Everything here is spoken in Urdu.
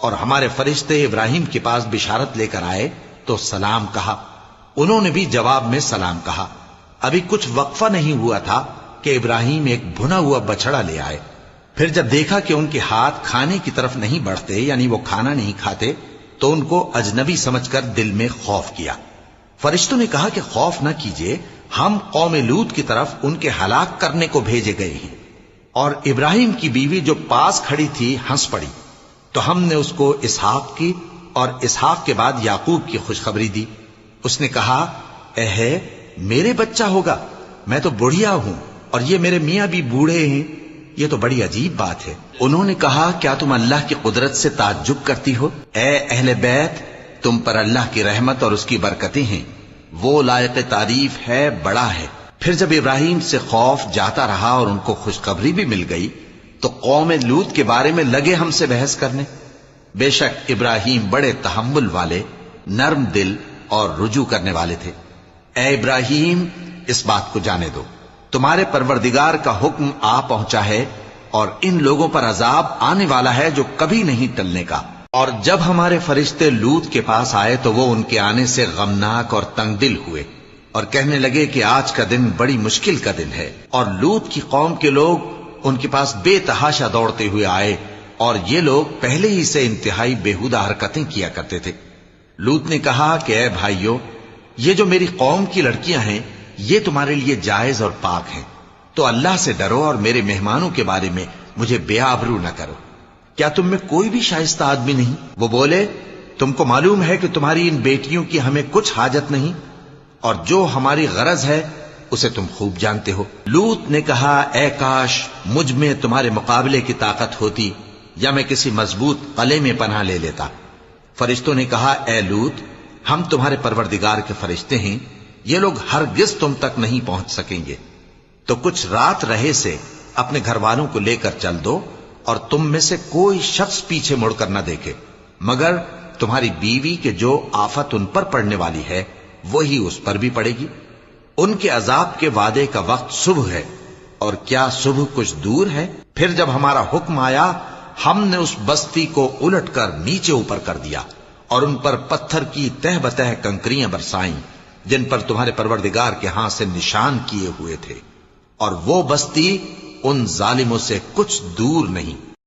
اور ہمارے فرشتے ابراہیم کے پاس بشارت لے کر آئے تو سلام کہا۔ انہوں نے بھی جواب میں سلام کہا۔ ابھی کچھ وقفہ نہیں ہوا تھا کہ ابراہیم ایک بھنا ہوا بچڑا لے آئے۔ پھر جب دیکھا کہ ان کے ہاتھ کھانے کی طرف نہیں بڑھتے، یعنی وہ کھانا نہیں کھاتے، تو ان کو اجنبی سمجھ کر دل میں خوف کیا۔ فرشتوں نے کہا کہ خوف نہ کیجیے، ہم قوم لوط کی طرف ان کے ہلاک کرنے کو بھیجے گئے ہیں۔ اور ابراہیم کی بیوی جو پاس کھڑی تھی ہنس پڑی، تو ہم نے اس کو اسحاق کی اور اسحاق کے بعد یعقوب کی خوشخبری دی۔ اس نے کہا، اے میرے بچہ ہوگا، میں تو بڑھیا ہوں اور یہ میرے میاں بھی بوڑھے ہیں، یہ تو بڑی عجیب بات ہے۔ انہوں نے کہا، کیا تم اللہ کی قدرت سے تعجب کرتی ہو؟ اے اہل بیت، تم پر اللہ کی رحمت اور اس کی برکتیں ہیں، وہ لائق تعریف ہے، بڑا ہے۔ پھر جب ابراہیم سے خوف جاتا رہا اور ان کو خوشخبری بھی مل گئی تو قوم لوط کے بارے میں لگے ہم سے بحث کرنے۔ بے شک ابراہیم بڑے تحمل والے، نرم دل اور رجوع کرنے والے تھے۔ اے ابراہیم، اس بات کو جانے دو، تمہارے پروردگار کا حکم آ پہنچا ہے اور ان لوگوں پر عذاب آنے والا ہے جو کبھی نہیں ٹلنے کا۔ اور جب ہمارے فرشتے لوط کے پاس آئے تو وہ ان کے آنے سے غمناک اور تنگ دل ہوئے اور کہنے لگے کہ آج کا دن بڑی مشکل کا دن ہے۔ اور لوط کی قوم کے لوگ ان کے پاس بے تحاشا دوڑتے ہوئے آئے، اور یہ لوگ پہلے ہی سے انتہائی بےہودہ حرکتیں کیا کرتے تھے۔ لوط نے کہا کہ اے بھائیو، یہ جو میری قوم کی لڑکیاں ہیں یہ تمہارے لیے جائز اور پاک ہیں، تو اللہ سے ڈرو اور میرے مہمانوں کے بارے میں مجھے بے آبرو نہ کرو۔ کیا تم میں کوئی بھی شائستہ آدمی نہیں؟ وہ بولے، تم کو معلوم ہے کہ تمہاری ان بیٹیوں کی ہمیں کچھ حاجت نہیں، اور جو ہماری غرض ہے اسے تم خوب جانتے ہو۔ لوط نے کہا، اے کاش مجھ میں تمہارے مقابلے کی طاقت ہوتی، یا میں کسی مضبوط قلعے میں پناہ لے لیتا۔ فرشتوں نے کہا، اے لوط، ہم تمہارے پروردگار کے فرشتے ہیں، یہ لوگ ہرگز تم تک نہیں پہنچ سکیں گے، تو کچھ رات رہے سے اپنے گھر والوں کو لے کر چل دو، اور تم میں سے کوئی شخص پیچھے مڑ کر نہ دیکھے، مگر تمہاری بیوی کے جو آفت ان پر پڑنے والی ہے وہی اس پر بھی پڑے گی۔ ان کے عذاب کے وعدے کا وقت صبح ہے، اور کیا صبح کچھ دور ہے؟ پھر جب ہمارا حکم آیا ہم نے اس بستی کو الٹ کر نیچے اوپر کر دیا اور ان پر پتھر کی تہ بتہ کنکریاں برسائیں جن پر تمہارے پروردگار کے ہاں سے نشان کیے ہوئے تھے، اور وہ بستی ان ظالموں سے کچھ دور نہیں۔